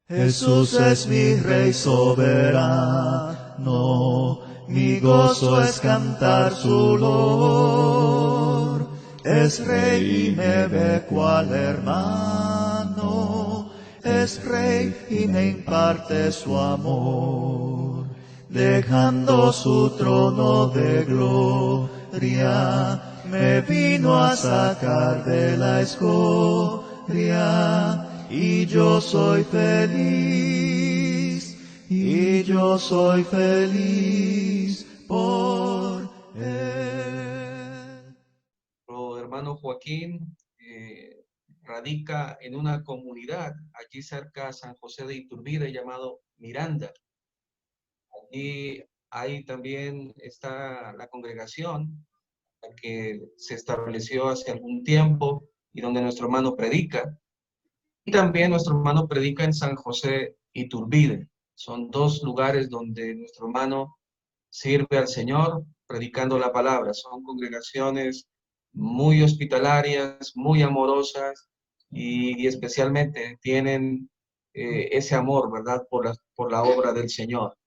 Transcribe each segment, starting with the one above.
Jesús es mi Rey soberano, mi gozo es cantar su loor. Es Rey y me ve cual hermano, es Rey y me imparte su amor. Dejando su trono de gloria, me vino a sacar de la escoria. Y yo soy feliz, y yo soy feliz por él. Nuestro hermano Joaquín radica en una comunidad aquí cerca a San José de Iturbide llamado Miranda. Allí ahí también está la congregación que se estableció hace algún tiempo y donde nuestro hermano predica. Y también nuestro hermano predica en San José Iturbide. Son dos lugares donde nuestro hermano sirve al Señor predicando la palabra. Son congregaciones muy hospitalarias, muy amorosas y especialmente tienen ese amor, ¿verdad? Por la obra del Señor.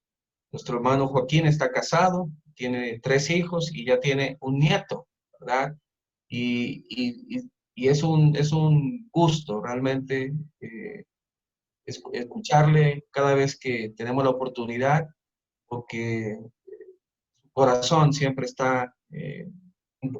Nuestro hermano Joaquín está casado, tiene 3 hijos y ya tiene un nieto, ¿verdad? Y es un gusto realmente escucharle cada vez que tenemos la oportunidad, porque su corazón siempre está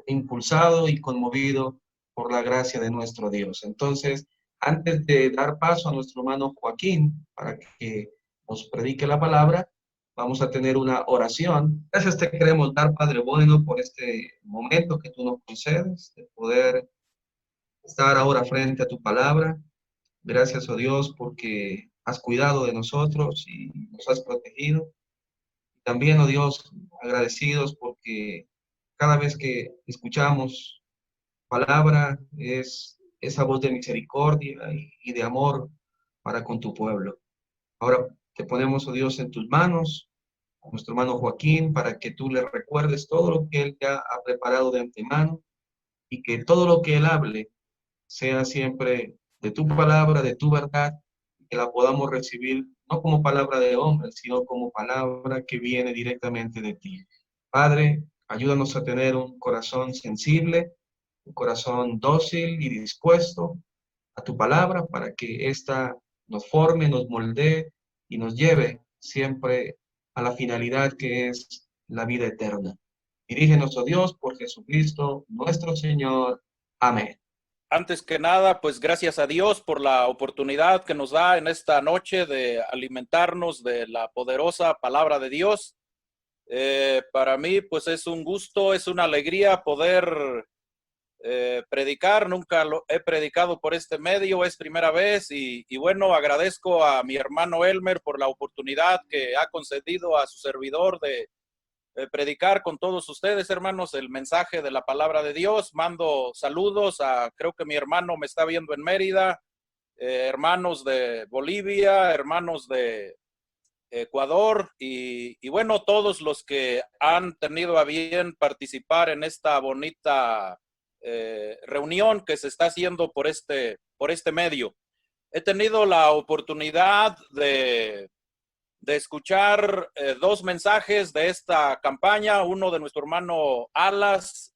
impulsado y conmovido por la gracia de nuestro Dios. Entonces, antes de dar paso a nuestro hermano Joaquín para que nos predique la palabra, vamos a tener una oración. Gracias te queremos dar, Padre bueno, por este momento que tú nos concedes, de poder estar ahora frente a tu palabra. Gracias, oh Dios, porque has cuidado de nosotros y nos has protegido. También, oh Dios, agradecidos porque cada vez que escuchamos palabra es esa voz de misericordia y de amor para con tu pueblo. Ahora te ponemos, oh Dios, en tus manos, a nuestro hermano Joaquín, para que tú le recuerdes todo lo que él ya ha preparado de antemano y que todo lo que él hable sea siempre de tu palabra, de tu verdad, que la podamos recibir no como palabra de hombre, sino como palabra que viene directamente de ti. Padre, ayúdanos a tener un corazón sensible, un corazón dócil y dispuesto a tu palabra para que ésta nos forme, nos moldee y nos lleve siempre a la finalidad que es la vida eterna. Dirígenos, oh Dios, por Jesucristo nuestro Señor. Amén. Antes que nada, pues gracias a Dios por la oportunidad que nos da en esta noche de alimentarnos de la poderosa palabra de Dios. Para mí, pues es un gusto, es una alegría poder predicar. Nunca lo he predicado por este medio, es primera vez y bueno, agradezco a mi hermano Elmer por la oportunidad que ha concedido a su servidor de predicar con todos ustedes, hermanos, el mensaje de la palabra de Dios. Mando saludos a, creo que mi hermano me está viendo en Mérida, hermanos de Bolivia, hermanos de Ecuador y bueno, todos los que han tenido a bien participar en esta bonita reunión que se está haciendo por este medio. He tenido la oportunidad de escuchar dos mensajes de esta campaña, uno de nuestro hermano Alas.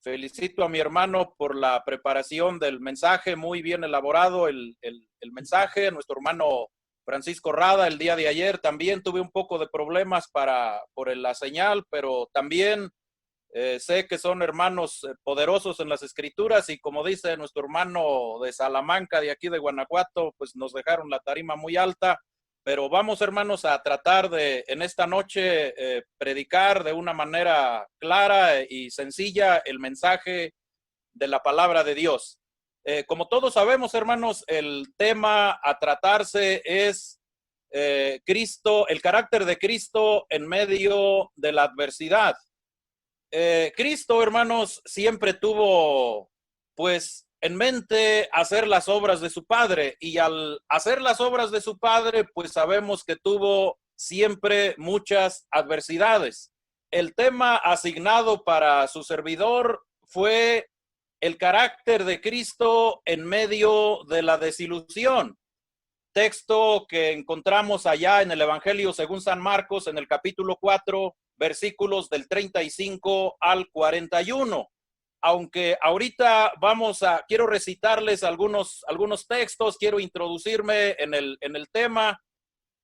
Felicito a mi hermano por la preparación del mensaje, muy bien elaborado el mensaje. Nuestro hermano Francisco Rada el día de ayer también tuve un poco de problemas por la señal, pero también sé que son hermanos poderosos en las escrituras y como dice nuestro hermano de Salamanca, de aquí de Guanajuato, pues nos dejaron la tarima muy alta. Pero vamos, hermanos, a tratar de, en esta noche, predicar de una manera clara y sencilla el mensaje de la palabra de Dios. Como todos sabemos, hermanos, el tema a tratarse es Cristo, el carácter de Cristo en medio de la adversidad. Cristo, hermanos, siempre tuvo, pues, en mente hacer las obras de su Padre, y al hacer las obras de su Padre, pues sabemos que tuvo siempre muchas adversidades. El tema asignado para su servidor fue el carácter de Cristo en medio de la desilusión. texto que encontramos allá en el Evangelio según San Marcos, en el capítulo 4, versículos del 35 al 41. Aunque ahorita quiero recitarles algunos textos, quiero introducirme en el tema,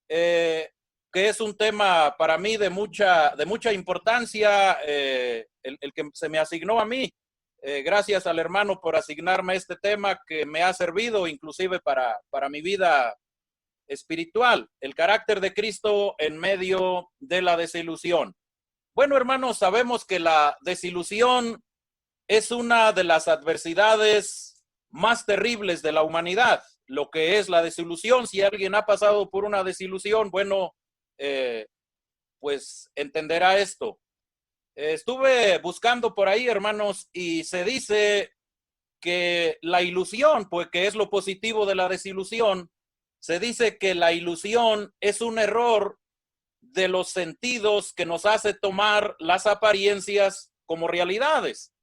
que es un tema para mí de mucha importancia, el que se me asignó a mí. Gracias al hermano por asignarme este tema que me ha servido inclusive para mi vida espiritual, el carácter de Cristo en medio de la desilusión. Bueno, hermanos, sabemos que la desilusión es una de las adversidades más terribles de la humanidad. Lo que es la desilusión, si alguien ha pasado por una desilusión, bueno, pues entenderá esto. Estuve buscando por ahí, hermanos, y se dice que la ilusión, pues que es lo positivo de la desilusión, se dice que la ilusión es un error de los sentidos que nos hace tomar las apariencias como realidades.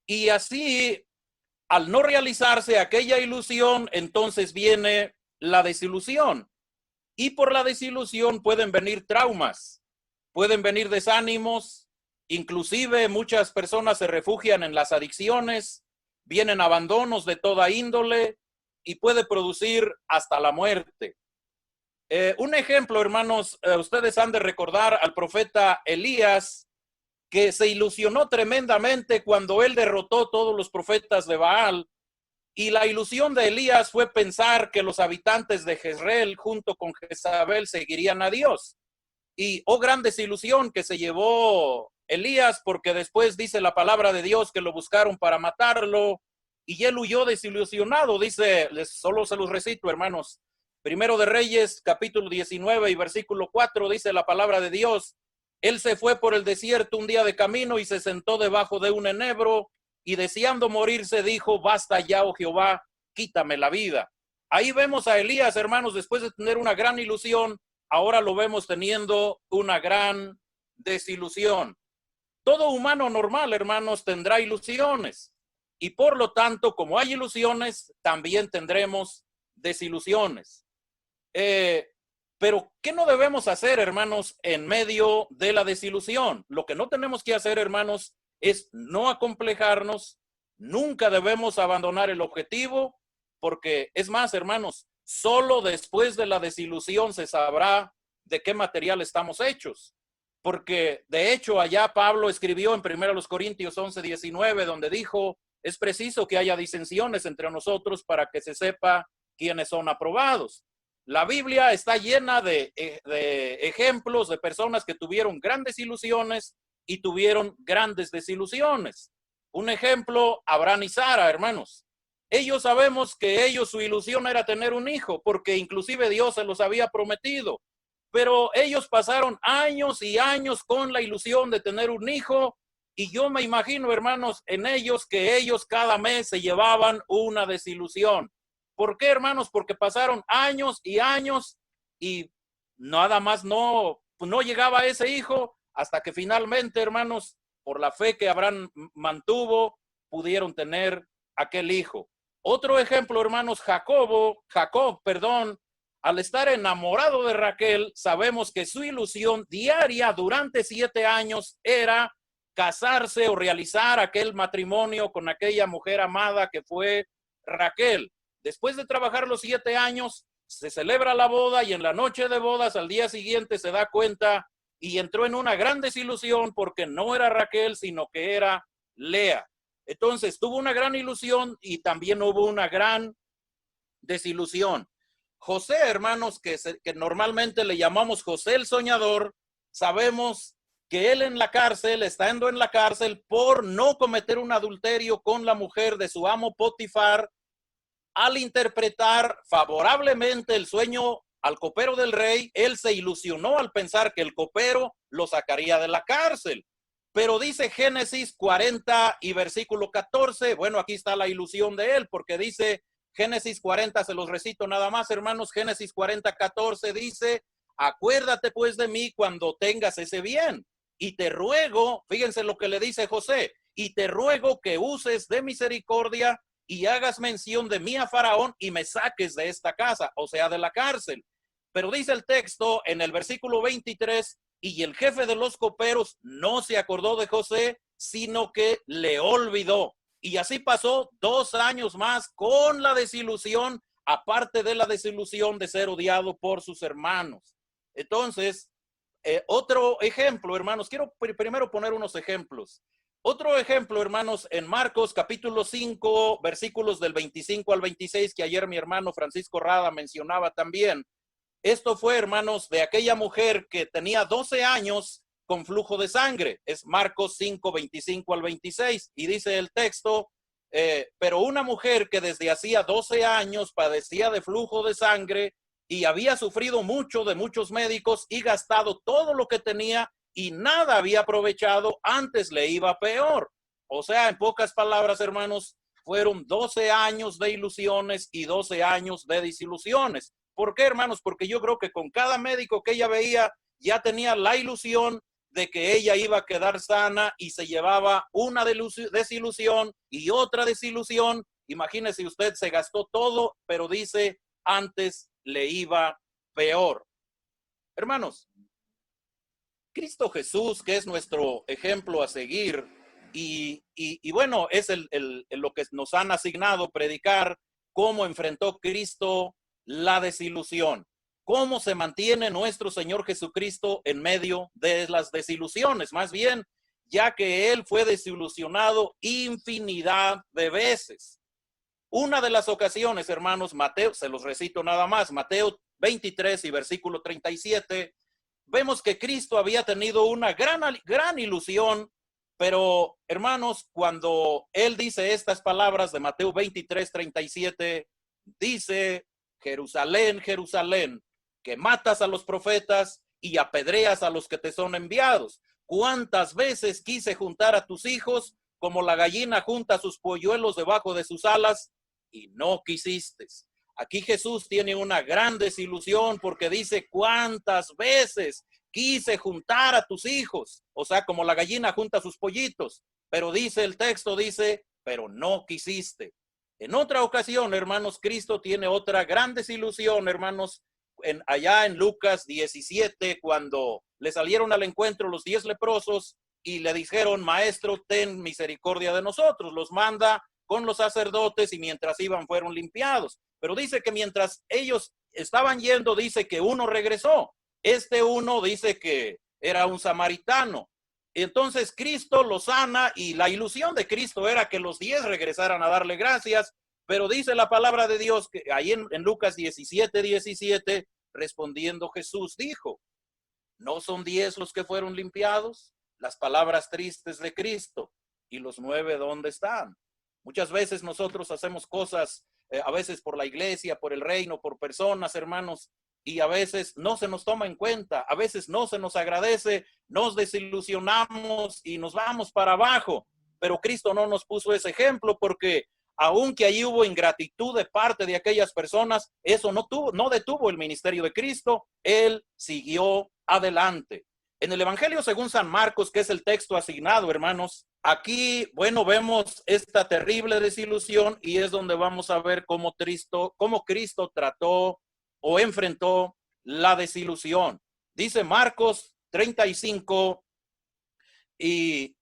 Y así, al no realizarse aquella ilusión, entonces viene la desilusión. Y por la desilusión pueden venir traumas, pueden venir desánimos, inclusive muchas personas se refugian en las adicciones, vienen abandonos de toda índole y puede producir hasta la muerte. Un ejemplo, hermanos, ustedes han de recordar al profeta Elías, que se ilusionó tremendamente cuando él derrotó todos los profetas de Baal. Y la ilusión de Elías fue pensar que los habitantes de Jezreel junto con Jezabel seguirían a Dios. Y gran desilusión que se llevó Elías, porque después dice la palabra de Dios que lo buscaron para matarlo y él huyó desilusionado. Dice, solo se los recito, hermanos. Primero de Reyes, capítulo 19 y versículo 4, dice la palabra de Dios: él se fue por el desierto un día de camino y se sentó debajo de un enebro y deseando morirse dijo: basta ya, oh Jehová, quítame la vida. Ahí vemos a Elías, hermanos, después de tener una gran ilusión, ahora lo vemos teniendo una gran desilusión. Todo humano normal, hermanos, tendrá ilusiones. Y por lo tanto, como hay ilusiones, también tendremos desilusiones. Pero, ¿qué no debemos hacer, hermanos, en medio de la desilusión? Lo que no tenemos que hacer, hermanos, es no acomplejarnos. Nunca debemos abandonar el objetivo, porque es más, hermanos, solo después de la desilusión se sabrá de qué material estamos hechos. Porque, de hecho, allá Pablo escribió en 1 Corintios 11:19, donde dijo: es preciso que haya disensiones entre nosotros para que se sepa quiénes son aprobados. La Biblia está llena de ejemplos de personas que tuvieron grandes ilusiones y tuvieron grandes desilusiones. Un ejemplo, Abraham y Sara, hermanos. Ellos sabemos que su ilusión era tener un hijo, porque inclusive Dios se los había prometido. Pero ellos pasaron años y años con la ilusión de tener un hijo, y yo me imagino, hermanos, en ellos que ellos cada mes se llevaban una desilusión. ¿Por qué, hermanos? Porque pasaron años y años y nada más no llegaba ese hijo, hasta que finalmente, hermanos, por la fe que Abraham mantuvo, pudieron tener aquel hijo. Otro ejemplo, hermanos, Jacob, al estar enamorado de Raquel, sabemos que su ilusión diaria durante 7 años era casarse o realizar aquel matrimonio con aquella mujer amada que fue Raquel. Después de trabajar los 7 años, se celebra la boda y en la noche de bodas, al día siguiente, se da cuenta y entró en una gran desilusión porque no era Raquel, sino que era Lea. Entonces tuvo una gran ilusión y también hubo una gran desilusión. José, hermanos, que normalmente le llamamos José el soñador, sabemos que él estando en la cárcel por no cometer un adulterio con la mujer de su amo Potifar, al interpretar favorablemente el sueño al copero del rey, él se ilusionó al pensar que el copero lo sacaría de la cárcel. Pero dice Génesis 40 y versículo 14, bueno, aquí está la ilusión de él, porque dice Génesis 40, se los recito nada más, hermanos. Génesis 40, 14 dice: acuérdate pues de mí cuando tengas ese bien, y te ruego, fíjense lo que le dice José, y te ruego que uses de misericordia y hagas mención de mí a Faraón y me saques de esta casa, o sea, de la cárcel. Pero dice el texto en el versículo 23, y el jefe de los coperos no se acordó de José, sino que le olvidó. Y así pasó 2 años más con la desilusión, aparte de la desilusión de ser odiado por sus hermanos. Entonces, otro ejemplo, hermanos, quiero primero poner unos ejemplos. Otro ejemplo, hermanos, en Marcos capítulo 5, versículos del 25 al 26, que ayer mi hermano Francisco Rada mencionaba también. Esto fue, hermanos, de aquella mujer que tenía 12 años con flujo de sangre. Es Marcos 5, 25 al 26. Y dice el texto, pero una mujer que desde hacía 12 años padecía de flujo de sangre y había sufrido mucho de muchos médicos y gastado todo lo que tenía y nada había aprovechado, antes le iba peor. O sea, en pocas palabras, hermanos, fueron 12 años de ilusiones y 12 años de desilusiones. ¿Por qué, hermanos? Porque yo creo que con cada médico que ella veía ya tenía la ilusión de que ella iba a quedar sana y se llevaba una desilusión y otra desilusión. Imagínese usted, se gastó todo, pero dice, antes le iba peor. Hermanos, Cristo Jesús, que es nuestro ejemplo a seguir, y bueno, es lo que nos han asignado predicar, cómo enfrentó Cristo la desilusión, cómo se mantiene nuestro Señor Jesucristo en medio de las desilusiones, más bien, ya que Él fue desilusionado infinidad de veces. Una de las ocasiones, hermanos, Mateo, se los recito nada más, Mateo 23 y versículo 37, vemos que Cristo había tenido una gran ilusión, pero hermanos, cuando Él dice estas palabras de Mateo 23, 37, dice, Jerusalén, Jerusalén, que matas a los profetas y apedreas a los que te son enviados. ¿Cuántas veces quise juntar a tus hijos como la gallina junta sus polluelos debajo de sus alas y no quisiste? Aquí Jesús tiene una gran desilusión porque dice, ¿cuántas veces quise juntar a tus hijos? O sea, como la gallina junta sus pollitos. Pero dice el texto, dice, pero no quisiste. En otra ocasión, hermanos, Cristo tiene otra gran desilusión, hermanos, allá en Lucas 17, cuando le salieron al encuentro los 10 leprosos y le dijeron, maestro, ten misericordia de nosotros. Los manda con los sacerdotes y mientras iban fueron limpiados. Pero dice que mientras ellos estaban yendo, dice que uno regresó. Este uno dice que era un samaritano. Entonces Cristo lo sana y la ilusión de Cristo era que los 10 regresaran a darle gracias, pero dice la palabra de Dios que ahí en Lucas 17, 17, respondiendo Jesús dijo, ¿no son 10 los que fueron limpiados? Las palabras tristes de Cristo. ¿Y los 9 dónde están? Muchas veces nosotros hacemos cosas, a veces por la iglesia, por el reino, por personas, hermanos, y a veces no se nos toma en cuenta, a veces no se nos agradece, nos desilusionamos y nos vamos para abajo. Pero Cristo no nos puso ese ejemplo porque aunque allí hubo ingratitud de parte de aquellas personas, eso no detuvo el ministerio de Cristo. Él siguió adelante. En el Evangelio según San Marcos, que es el texto asignado, hermanos, aquí, bueno, vemos esta terrible desilusión y es donde vamos a ver cómo Cristo trató o enfrentó la desilusión. Dice Marcos 35 y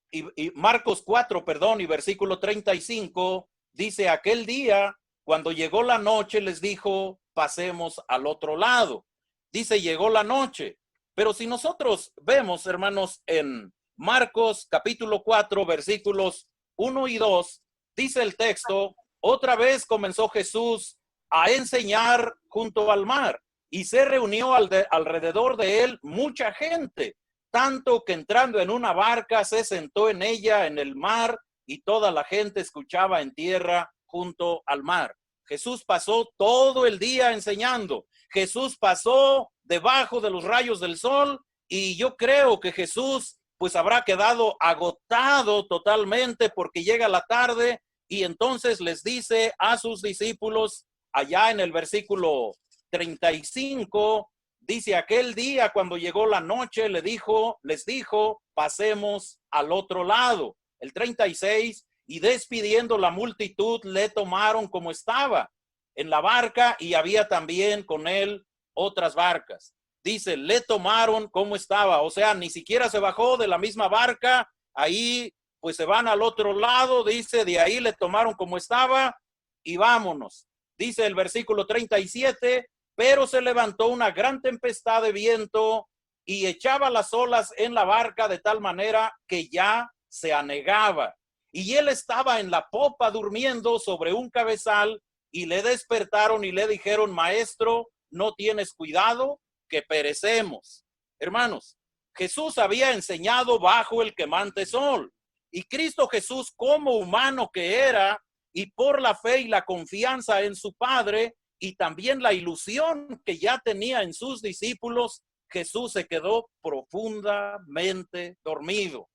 Marcos 4, perdón, y versículo 35, dice, aquel día, cuando llegó la noche, les dijo, pasemos al otro lado. Dice, llegó la noche. Pero si nosotros vemos, hermanos, en Marcos capítulo 4, versículos 1 y 2, dice el texto, otra vez comenzó Jesús a enseñar junto al mar y se reunió alrededor de él mucha gente, tanto que entrando en una barca se sentó en ella en el mar y toda la gente escuchaba en tierra junto al mar. Jesús pasó todo el día enseñando. Jesús pasó debajo de los rayos del sol y yo creo que Jesús pues habrá quedado agotado totalmente porque llega la tarde y entonces les dice a sus discípulos allá en el versículo 35, dice aquel día cuando llegó la noche les dijo, pasemos al otro lado. El 36, y despidiendo la multitud, le tomaron como estaba en la barca, y había también con él otras barcas. Dice, le tomaron como estaba, o sea, ni siquiera se bajó de la misma barca, ahí pues se van al otro lado, dice, de ahí le tomaron como estaba y vámonos. Dice el versículo 37, pero se levantó una gran tempestad de viento y echaba las olas en la barca de tal manera que ya se anegaba. Y él estaba en la popa durmiendo sobre un cabezal, y le despertaron y le dijeron, maestro, ¿no tienes cuidado que perecemos? Hermanos, Jesús había enseñado bajo el quemante sol, y Cristo Jesús, como humano que era, y por la fe y la confianza en su Padre, y también la ilusión que ya tenía en sus discípulos, Jesús se quedó profundamente dormido.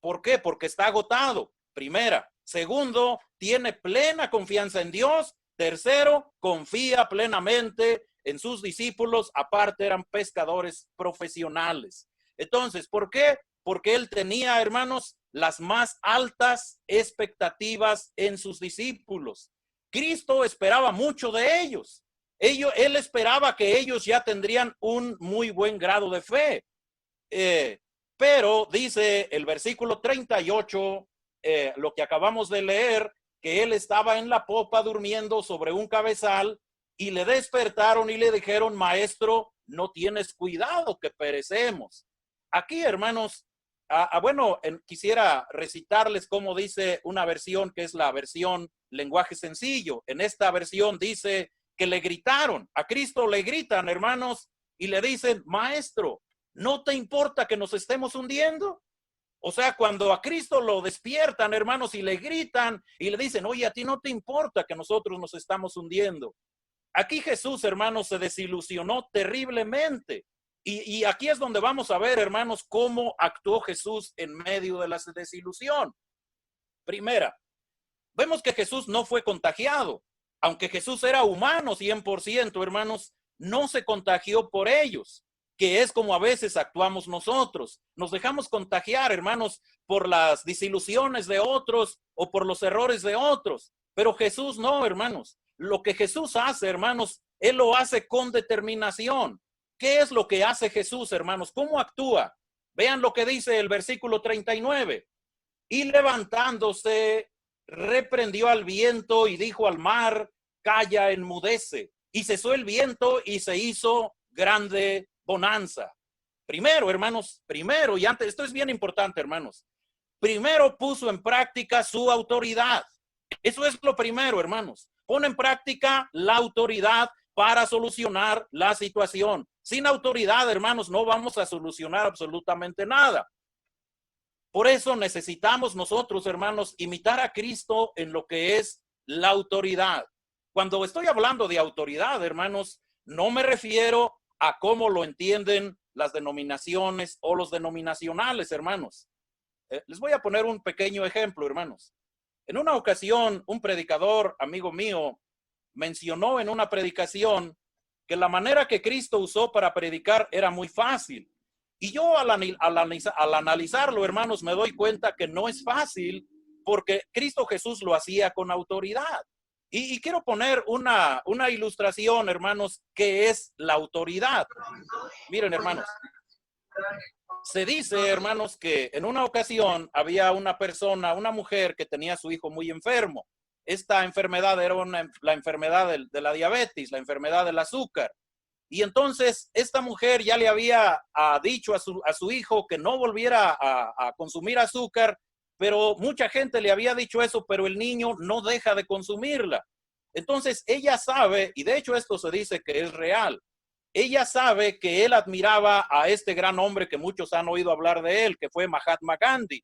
¿Por qué? Porque está agotado, primera. Segundo, tiene plena confianza en Dios. Tercero, confía plenamente en sus discípulos. Aparte, eran pescadores profesionales. Entonces, ¿por qué? Porque él tenía, hermanos, las más altas expectativas en sus discípulos. Cristo esperaba mucho de ellos. Él esperaba que ellos ya tendrían un muy buen grado de fe. Pero dice el versículo 38, lo que acabamos de leer, que él estaba en la popa durmiendo sobre un cabezal, y le despertaron y le dijeron, maestro, no tienes cuidado que perecemos. Aquí, hermanos, bueno, quisiera recitarles cómo dice una versión, que es la versión lenguaje sencillo. En esta versión dice que le gritaron, a Cristo le gritan, hermanos, y le dicen, maestro, ¿no te importa que nos estemos hundiendo? O sea, cuando a Cristo lo despiertan, hermanos, y le gritan y le dicen, oye, a ti no te importa que nosotros nos estamos hundiendo. Aquí Jesús, hermanos, se desilusionó terriblemente. Y aquí es donde vamos a ver, hermanos, cómo actuó Jesús en medio de la desilusión. Primera, vemos que Jesús no fue contagiado. Aunque Jesús era humano 100%, hermanos, no se contagió por ellos, que es como a veces actuamos nosotros. Nos dejamos contagiar, hermanos, por las desilusiones de otros o por los errores de otros. Pero Jesús no, hermanos. Lo que Jesús hace, hermanos, Él lo hace con determinación. ¿Qué es lo que hace Jesús, hermanos? ¿Cómo actúa? Vean lo que dice el versículo 39. Y levantándose, reprendió al viento y dijo al mar, calla, enmudece. Y cesó el viento y se hizo grande bonanza. Primero, hermanos, primero, y antes, esto es bien importante, hermanos. Primero puso en práctica su autoridad. Eso es lo primero, hermanos. Pone en práctica la autoridad para solucionar la situación. Sin autoridad, hermanos, no vamos a solucionar absolutamente nada. Por eso necesitamos nosotros, hermanos, imitar a Cristo en lo que es la autoridad. Cuando estoy hablando de autoridad, hermanos, no me refiero a cómo lo entienden las denominaciones o los denominacionales, hermanos. Les voy a poner un pequeño ejemplo, hermanos. En una ocasión, un predicador, amigo mío, mencionó en una predicación que la manera que Cristo usó para predicar era muy fácil. Y yo al analizarlo, hermanos, me doy cuenta que no es fácil, porque Cristo Jesús lo hacía con autoridad. Y quiero poner una ilustración, hermanos, que es la autoridad. Miren, hermanos, se dice, hermanos, que en una ocasión había una persona, una mujer que tenía a su hijo muy enfermo. Esta enfermedad era la enfermedad de la diabetes, la enfermedad del azúcar. Y entonces esta mujer ya le había dicho a su hijo que no volviera a consumir azúcar, pero mucha gente le había dicho eso, pero el niño no deja de consumirla. Entonces ella sabe, y de hecho esto se dice que es real, ella sabe que él admiraba a este gran hombre que muchos han oído hablar de él, que fue Mahatma Gandhi.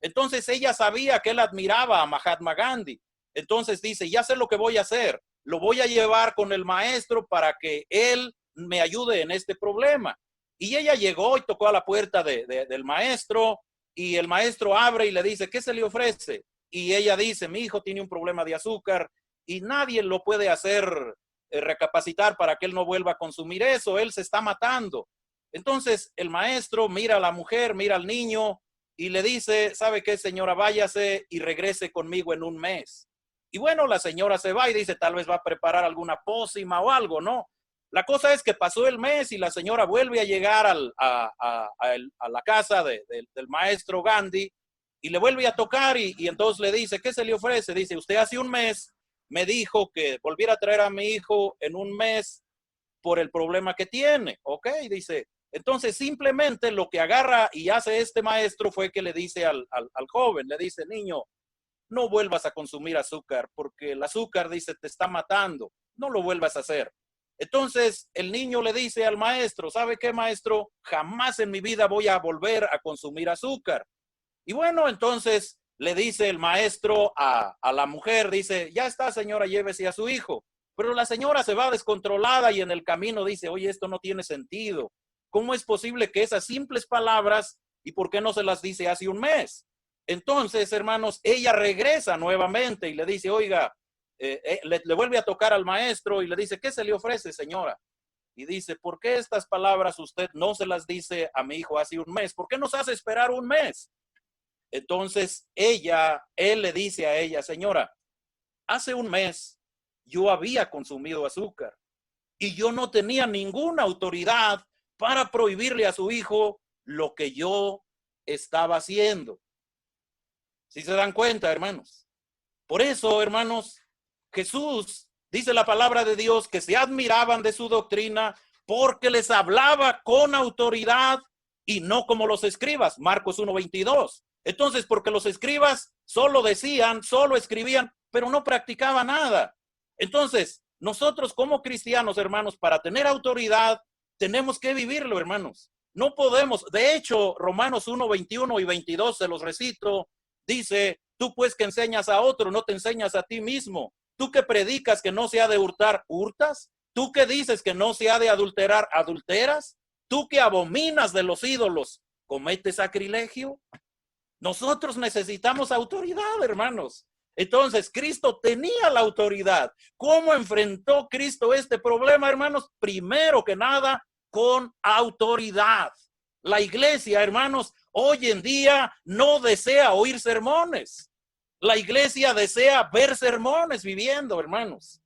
Entonces ella sabía que él admiraba a Mahatma Gandhi. Entonces dice, ya sé lo que voy a hacer, lo voy a llevar con el maestro para que él me ayude en este problema. Y ella llegó y tocó a la puerta del maestro, y el maestro abre y le dice, ¿qué se le ofrece? Y ella dice, mi hijo tiene un problema de azúcar y nadie lo puede hacer recapacitar para que él no vuelva a consumir eso, él se está matando. Entonces el maestro mira a la mujer, mira al niño y le dice, ¿sabe qué, señora? Váyase y regrese conmigo en un mes. Y bueno, la señora se va y dice, tal vez va a preparar alguna pócima o algo, ¿no? La cosa es que pasó el mes y la señora vuelve a llegar a la casa del maestro Gandhi y le vuelve a tocar y entonces le dice, ¿qué se le ofrece? Dice, usted hace un mes me dijo que volviera a traer a mi hijo en un mes por el problema que tiene, ¿ok? Dice, entonces simplemente lo que agarra y hace este maestro fue que le dice al joven, le dice, niño, no vuelvas a consumir azúcar porque el azúcar, dice, te está matando, no lo vuelvas a hacer. Entonces el niño le dice al maestro, ¿sabe qué, maestro? Jamás en mi vida voy a volver a consumir azúcar. Y bueno, entonces le dice el maestro a la mujer, dice, ya está, señora, llévese a su hijo. Pero la señora se va descontrolada y en el camino dice, oye, esto no tiene sentido. ¿Cómo es posible que esas simples palabras, y por qué no se las dice hace un mes? Entonces, hermanos, ella regresa nuevamente y le dice, oiga, le vuelve a tocar al maestro y le dice, ¿qué se le ofrece, señora? Y dice, ¿por qué estas palabras usted no se las dice a mi hijo hace un mes? ¿Por qué nos hace esperar un mes? Entonces él le dice a ella, señora, hace un mes yo había consumido azúcar y yo no tenía ninguna autoridad para prohibirle a su hijo lo que yo estaba haciendo. ¿Sí se dan cuenta, hermanos? Por eso, hermanos, Jesús, dice la palabra de Dios, que se admiraban de su doctrina porque les hablaba con autoridad y no como los escribas. Marcos 1:22. Entonces, porque los escribas solo decían, solo escribían, pero no practicaban nada. Entonces, nosotros como cristianos, hermanos, para tener autoridad, tenemos que vivirlo, hermanos. No podemos, de hecho, Romanos 1:21 y 22, se los recito, dice, tú pues que enseñas a otro, no te enseñas a ti mismo. Tú que predicas que no se ha de hurtar, ¿hurtas? Tú que dices que no se ha de adulterar, ¿adulteras? Tú que abominas de los ídolos, ¿cometes sacrilegio? Nosotros necesitamos autoridad, hermanos. Entonces, Cristo tenía la autoridad. ¿Cómo enfrentó Cristo este problema, hermanos? Primero que nada, con autoridad. La iglesia, hermanos, hoy en día no desea oír sermones. La iglesia desea ver sermones viviendo, hermanos.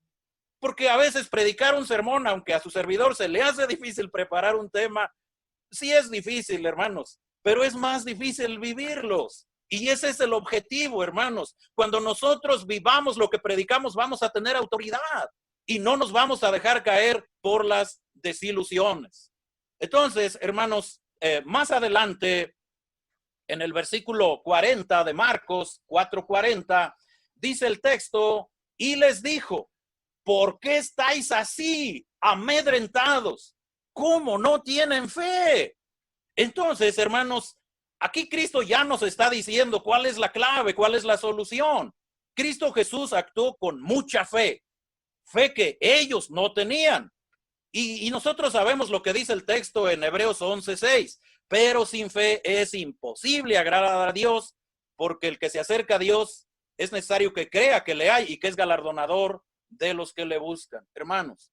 Porque a veces predicar un sermón, aunque a su servidor se le hace difícil preparar un tema, sí es difícil, hermanos, pero es más difícil vivirlos. Y ese es el objetivo, hermanos. Cuando nosotros vivamos lo que predicamos, vamos a tener autoridad y no nos vamos a dejar caer por las desilusiones. Entonces, hermanos, más adelante, en el versículo 40 de Marcos 4:40, dice el texto, y les dijo, ¿por qué estáis así, amedrentados? ¿Cómo no tienen fe? Entonces, hermanos, aquí Cristo ya nos está diciendo cuál es la clave, cuál es la solución. Cristo Jesús actuó con mucha fe, fe que ellos no tenían. Y nosotros sabemos lo que dice el texto en Hebreos 11:6, pero sin fe es imposible agradar a Dios, porque el que se acerca a Dios es necesario que crea que le hay y que es galardonador de los que le buscan. Hermanos,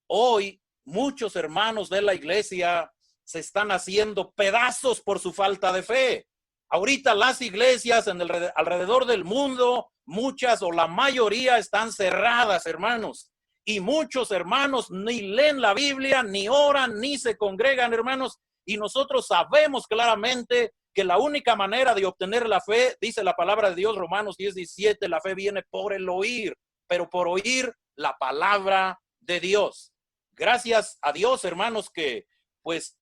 hoy muchos hermanos de la iglesia se están haciendo pedazos por su falta de fe. Ahorita las iglesias alrededor del mundo, muchas o la mayoría están cerradas, hermanos. Y muchos hermanos ni leen la Biblia, ni oran, ni se congregan, hermanos. Y nosotros sabemos claramente que la única manera de obtener la fe, dice la palabra de Dios, Romanos 10:17, la fe viene por el oír, pero por oír la palabra de Dios. Gracias a Dios, hermanos, que pues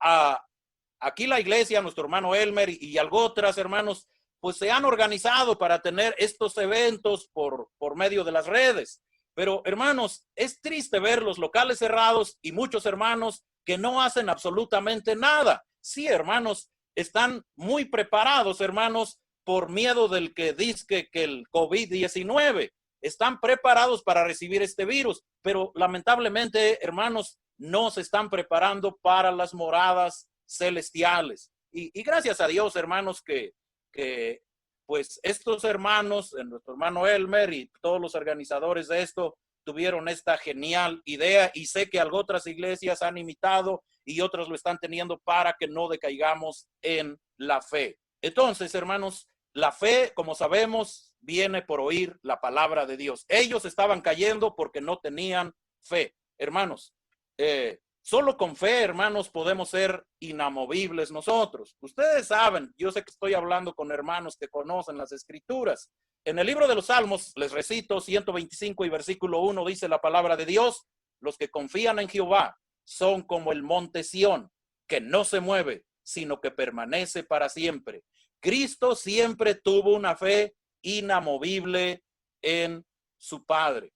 aquí la iglesia, nuestro hermano Elmer y algo otras, hermanos, pues se han organizado para tener estos eventos por medio de las redes. Pero, hermanos, es triste ver los locales cerrados y muchos hermanos que no hacen absolutamente nada. Sí, hermanos, están muy preparados, hermanos, por miedo del que dice que el COVID-19. Están preparados para recibir este virus, pero lamentablemente, hermanos, no se están preparando para las moradas celestiales. Y gracias a Dios, hermanos, que pues estos hermanos, nuestro hermano Elmer y todos los organizadores de esto, tuvieron esta genial idea y sé que algo otras iglesias han imitado y otras lo están teniendo para que no decaigamos en la fe. Entonces, hermanos, la fe, como sabemos, viene por oír la palabra de Dios. Ellos estaban cayendo porque no tenían fe. Hermanos, solo con fe, hermanos, podemos ser inamovibles nosotros. Ustedes saben, yo sé que estoy hablando con hermanos que conocen las escrituras. En el libro de los Salmos, les recito 125 y versículo 1, dice la palabra de Dios: los que confían en Jehová son como el monte Sión, que no se mueve, sino que permanece para siempre. Cristo siempre tuvo una fe inamovible en su Padre.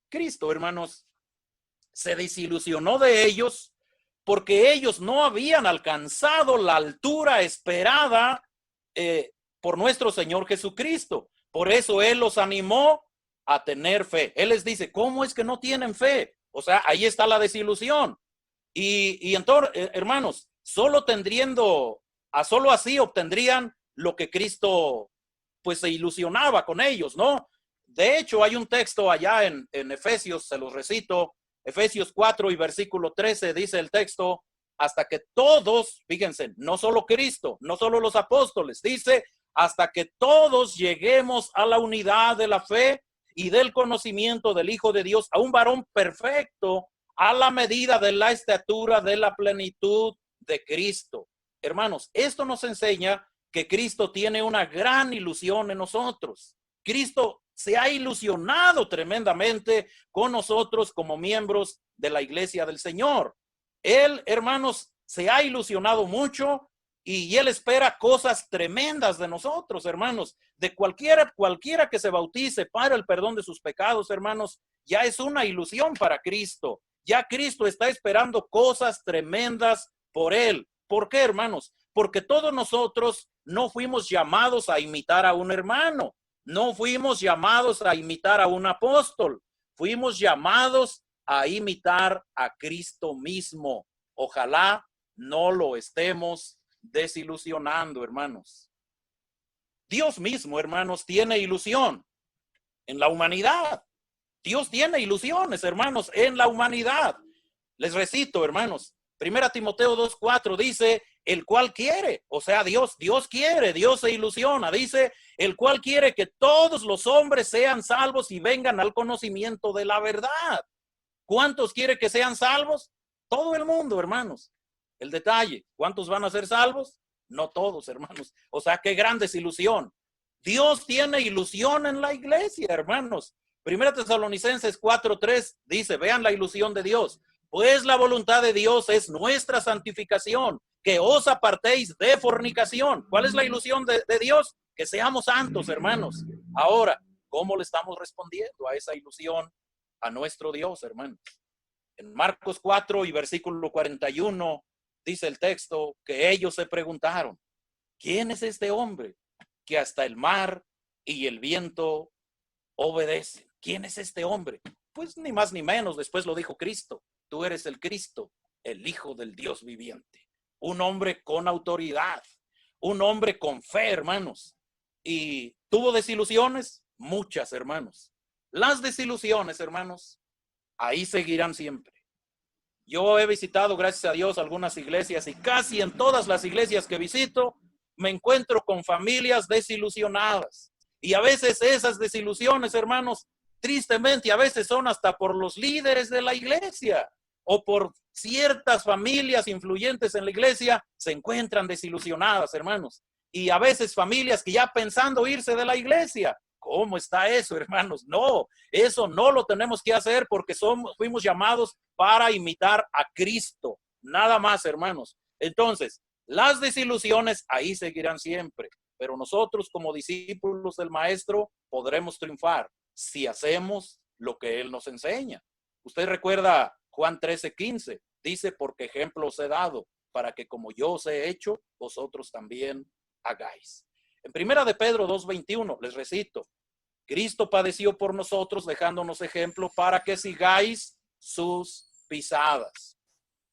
Cristo, hermanos, se desilusionó de ellos porque ellos no habían alcanzado la altura esperada por nuestro Señor Jesucristo. Por eso Él los animó a tener fe. Él les dice, ¿cómo es que no tienen fe? O sea, ahí está la desilusión. Y entonces, hermanos, solo así obtendrían lo que Cristo pues se ilusionaba con ellos, ¿no? De hecho, hay un texto allá en Efesios, se los recito, Efesios 4 y versículo 13, dice el texto: hasta que todos, fíjense, no solo Cristo, no solo los apóstoles, dice, hasta que todos lleguemos a la unidad de la fe y del conocimiento del Hijo de Dios, a un varón perfecto, a la medida de la estatura de la plenitud de Cristo. Hermanos, esto nos enseña que Cristo tiene una gran ilusión en nosotros. Cristo se ha ilusionado tremendamente con nosotros como miembros de la iglesia del Señor. Él, hermanos, se ha ilusionado mucho y Él espera cosas tremendas de nosotros, hermanos. De cualquiera que se bautice para el perdón de sus pecados, hermanos, ya es una ilusión para Cristo. Ya Cristo está esperando cosas tremendas por Él. ¿Por qué, hermanos? Porque todos nosotros no fuimos llamados a imitar a un hermano. No fuimos llamados a imitar a un apóstol. Fuimos llamados a imitar a Cristo mismo. Ojalá no lo estemos desilusionando, hermanos. Dios mismo, hermanos, tiene ilusión en la humanidad. Dios tiene ilusiones, hermanos, en la humanidad. Les recito, hermanos, 1 Timoteo 2:4 dice, el cual quiere, o sea, Dios quiere, Dios se ilusiona, dice, el cual quiere que todos los hombres sean salvos y vengan al conocimiento de la verdad. ¿Cuántos quiere que sean salvos? Todo el mundo, hermanos. El detalle, ¿cuántos van a ser salvos? No todos, hermanos. O sea, qué gran desilusión. Dios tiene ilusión en la iglesia, hermanos. 1 Tesalonicenses 4:3 dice, vean la ilusión de Dios. Pues la voluntad de Dios es nuestra santificación, que os apartéis de fornicación. ¿Cuál es la ilusión de Dios? Que seamos santos, hermanos. Ahora, ¿cómo le estamos respondiendo a esa ilusión a nuestro Dios, hermanos? En Marcos 4 y versículo 41 dice el texto que ellos se preguntaron, ¿quién es este hombre que hasta el mar y el viento obedecen? ¿Quién es este hombre? Pues ni más ni menos, después lo dijo Cristo. Tú eres el Cristo, el Hijo del Dios viviente. Un hombre con autoridad, un hombre con fe, hermanos. ¿Y tuvo desilusiones? Muchas, hermanos. Las desilusiones, hermanos, ahí seguirán siempre. Yo he visitado, gracias a Dios, algunas iglesias y casi en todas las iglesias que visito me encuentro con familias desilusionadas. Y a veces esas desilusiones, hermanos, tristemente a veces son hasta por los líderes de la iglesia o por ciertas familias influyentes en la iglesia se encuentran desilusionadas, hermanos. Y a veces familias que ya pensando irse de la iglesia. ¿Cómo está eso, hermanos? No, eso no lo tenemos que hacer porque fuimos llamados para imitar a Cristo. Nada más, hermanos. Entonces, las desilusiones ahí seguirán siempre, pero nosotros como discípulos del Maestro podremos triunfar si hacemos lo que Él nos enseña. Usted recuerda Juan 13:15, dice, porque ejemplo os he dado, para que como yo os he hecho, vosotros también hagáis. En 1 de Pedro 2:21, les recito, Cristo padeció por nosotros, dejándonos ejemplo para que sigáis sus pisadas.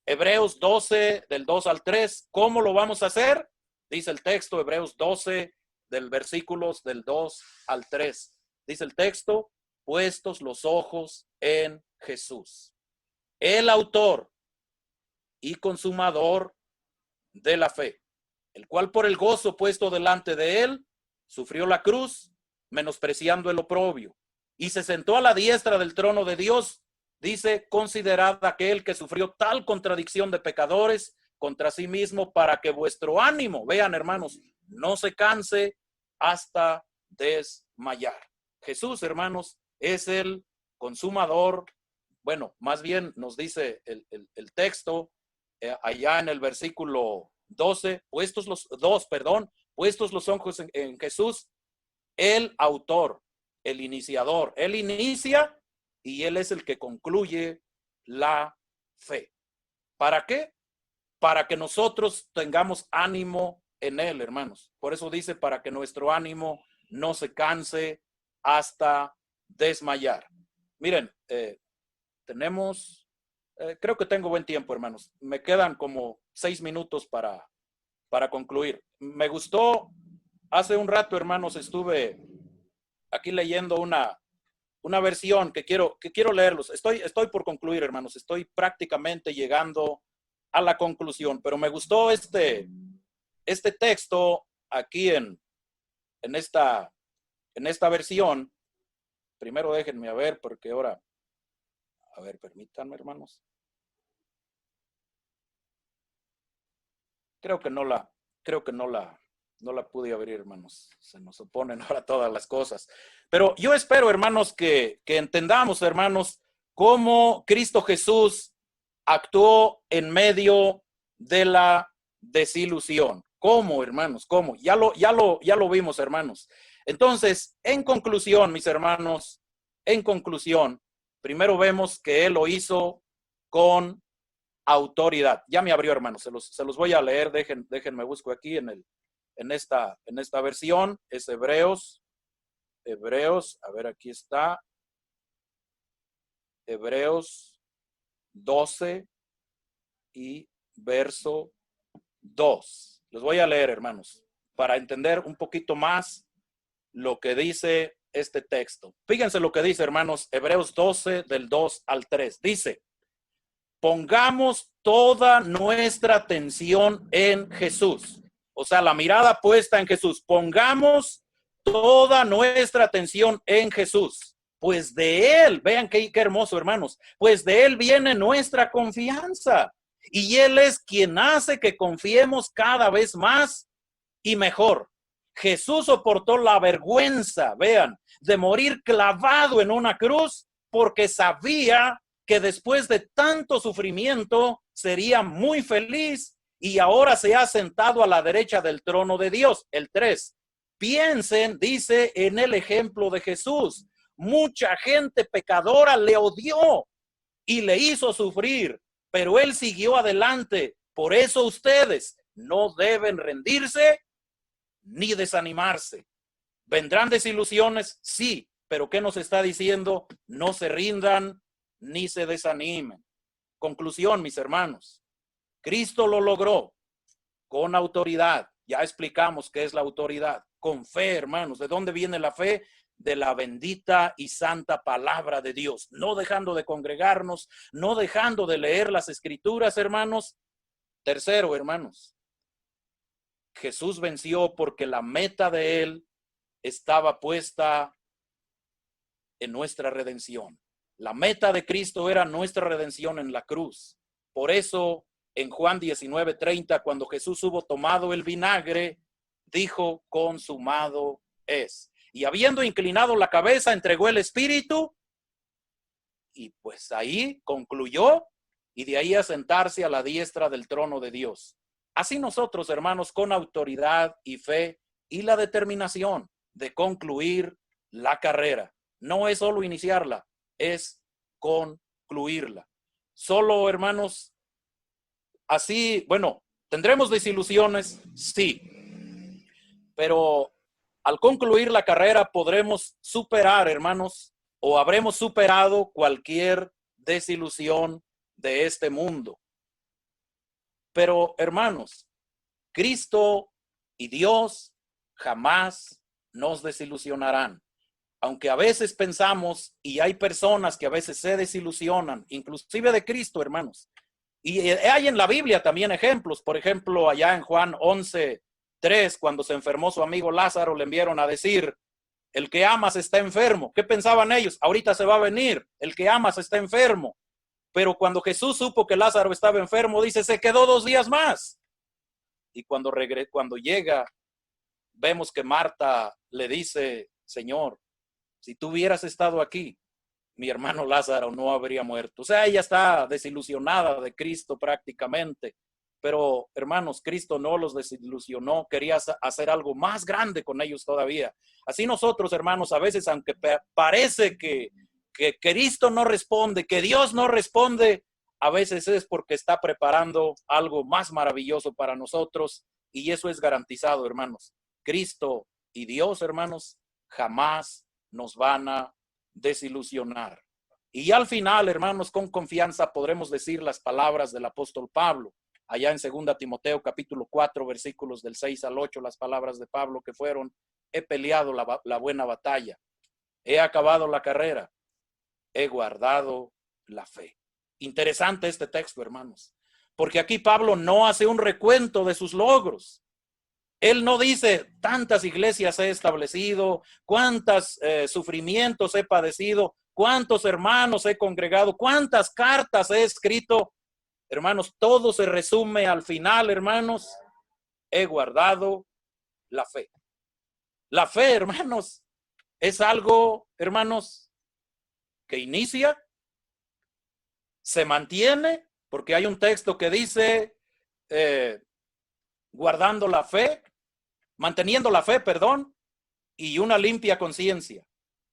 Hebreos 12, del 2 al 3, ¿cómo lo vamos a hacer? Dice el texto, Hebreos 12, del versículos del 2 al 3. Dice el texto, puestos los ojos en Jesús, el autor y consumador de la fe, el cual por el gozo puesto delante de él, sufrió la cruz, menospreciando el oprobio, y se sentó a la diestra del trono de Dios. Dice, considerad aquel que sufrió tal contradicción de pecadores contra sí mismo, para que vuestro ánimo, vean hermanos, no se canse hasta desmayar. Jesús, hermanos, es el consumador. Bueno, más bien nos dice el texto allá en el versículo 12, puestos los ojos en Jesús, el autor, el iniciador. Él inicia y él es el que concluye la fe. ¿Para qué? Para que nosotros tengamos ánimo en él, hermanos. Por eso dice, para que nuestro ánimo no se canse hasta desmayar. Miren, creo que tengo buen tiempo, hermanos. Me quedan como 6 minutos para concluir. Me gustó, hace un rato, hermanos, estuve aquí leyendo una versión que quiero leerlos. Estoy por concluir, hermanos. Estoy prácticamente llegando a la conclusión, pero me gustó este texto aquí en esta versión. Primero déjenme ver, porque ahora, a ver, permítanme, hermanos. Creo que no la pude abrir, hermanos. Se nos oponen ahora todas las cosas. Pero yo espero, hermanos, que entendamos, hermanos, cómo Cristo Jesús actuó en medio de la desilusión. ¿Cómo, hermanos? ¿Cómo? Ya lo vimos, hermanos. Entonces, en conclusión, mis hermanos, primero vemos que Él lo hizo con autoridad. Ya me abrió, hermanos. Se los voy a leer. Déjenme busco aquí en esta versión. Es Hebreos. A ver, aquí está. Hebreos 12 y verso 2. Les voy a leer, hermanos, para entender un poquito más lo que dice este texto. Fíjense lo que dice, hermanos, Hebreos 12 del 2 al 3. Dice, pongamos toda nuestra atención en Jesús. O sea, la mirada puesta en Jesús. Pongamos toda nuestra atención en Jesús. Pues de Él, vean qué hermoso, hermanos, pues de Él viene nuestra confianza. Y Él es quien hace que confiemos cada vez más y mejor. Jesús soportó la vergüenza, vean, de morir clavado en una cruz porque sabía que después de tanto sufrimiento sería muy feliz y ahora se ha sentado a la derecha del trono de Dios. El 3. Piensen, dice, en el ejemplo de Jesús. Mucha gente pecadora le odió y le hizo sufrir, pero Él siguió adelante. Por eso ustedes no deben rendirse ni desanimarse. ¿Vendrán desilusiones? Sí, pero ¿qué nos está diciendo? No se rindan ni se desanimen. Conclusión, mis hermanos. Cristo lo logró con autoridad. Ya explicamos qué es la autoridad. Con fe, hermanos. ¿De dónde viene la fe? De la bendita y santa palabra de Dios. No dejando de congregarnos, no dejando de leer las escrituras, hermanos. Tercero, hermanos. Jesús venció porque la meta de Él estaba puesta en nuestra redención. La meta de Cristo era nuestra redención en la cruz. Por eso, en Juan 19:30, cuando Jesús hubo tomado el vinagre, dijo, consumado es. Y habiendo inclinado la cabeza, entregó el espíritu y pues ahí concluyó y de ahí a sentarse a la diestra del trono de Dios. Así nosotros, hermanos, con autoridad y fe y la determinación de concluir la carrera. No es solo iniciarla, es concluirla. Solo, hermanos, así, bueno, ¿tendremos desilusiones? Sí. Pero al concluir la carrera podremos superar, hermanos, o habremos superado cualquier desilusión de este mundo. Pero, hermanos, Cristo y Dios jamás nos desilusionarán. Aunque a veces pensamos, y hay personas que a veces se desilusionan, inclusive de Cristo, hermanos. Y hay en la Biblia también ejemplos. Por ejemplo, allá en Juan 11, 3, cuando se enfermó su amigo Lázaro, le enviaron a decir, el que amas está enfermo. ¿Qué pensaban ellos? Ahorita se va a venir, el que amas está enfermo. Pero cuando Jesús supo que Lázaro estaba enfermo, dice, se quedó 2 días más. Y cuando llega, vemos que Marta le dice, Señor, si tú hubieras estado aquí, mi hermano Lázaro no habría muerto. O sea, ella está desilusionada de Cristo prácticamente. Pero, hermanos, Cristo no los desilusionó, quería hacer algo más grande con ellos todavía. Así nosotros, hermanos, a veces, aunque parece que Cristo no responde, que Dios no responde, a veces es porque está preparando algo más maravilloso para nosotros, y eso es garantizado, hermanos. Cristo y Dios, hermanos, jamás nos van a desilusionar. Y al final, hermanos, con confianza podremos decir las palabras del apóstol Pablo, allá en 2 Timoteo capítulo 4, versículos del 6 al 8, las palabras de Pablo que fueron, he peleado la buena batalla, he acabado la carrera, he guardado la fe. Interesante este texto, hermanos, porque aquí Pablo no hace un recuento de sus logros. Él no dice tantas iglesias he establecido, cuántos sufrimientos he padecido, cuántos hermanos he congregado, cuántas cartas he escrito. Hermanos, todo se resume al final, hermanos, he guardado la fe. La fe, hermanos, es algo, hermanos, que inicia, se mantiene, porque hay un texto que dice, guardando la fe, manteniendo la fe, perdón, y una limpia conciencia.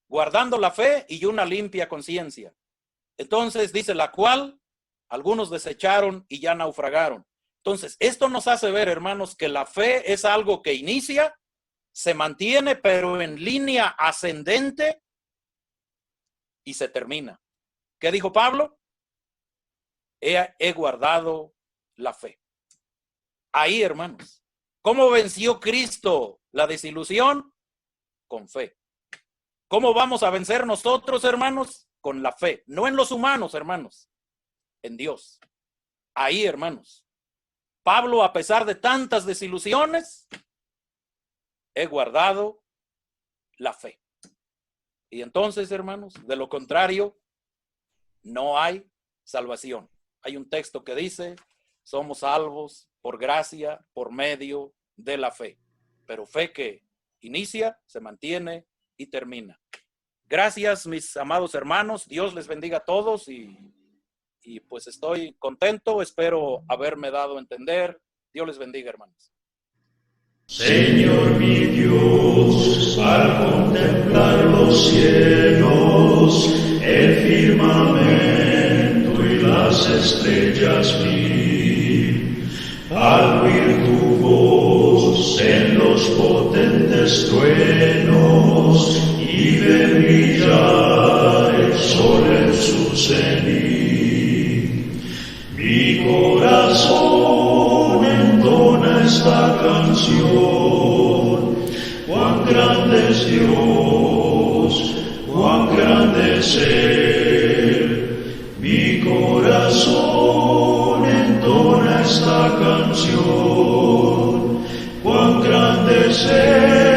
Guardando la fe y una limpia conciencia. Entonces dice, la cual algunos desecharon y ya naufragaron. Entonces, esto nos hace ver, hermanos, que la fe es algo que inicia, se mantiene, pero en línea ascendente y se termina. ¿Qué dijo Pablo? He guardado la fe. Ahí, hermanos. ¿Cómo venció Cristo la desilusión? Con fe. ¿Cómo vamos a vencer nosotros, hermanos? Con la fe. No en los humanos, hermanos. En Dios. Ahí, hermanos. Pablo, a pesar de tantas desilusiones, he guardado la fe. Y entonces, hermanos, de lo contrario, no hay salvación. Hay un texto que dice, somos salvos por gracia, por medio de la fe. Pero fe que inicia, se mantiene y termina. Gracias, mis amados hermanos. Dios les bendiga a todos y pues estoy contento. Espero haberme dado a entender. Dios les bendiga, hermanos. Señor mi Dios, al contemplar los cielos, el firmamento y las estrellas vi, al oír tu voz en los potentes truenos y ver brillar el sol en su cenit, mi corazón entona esta canción. Cuán grande es Dios, cuán grande es Él. Mi corazón entona esta canción. Cuán grande es Él.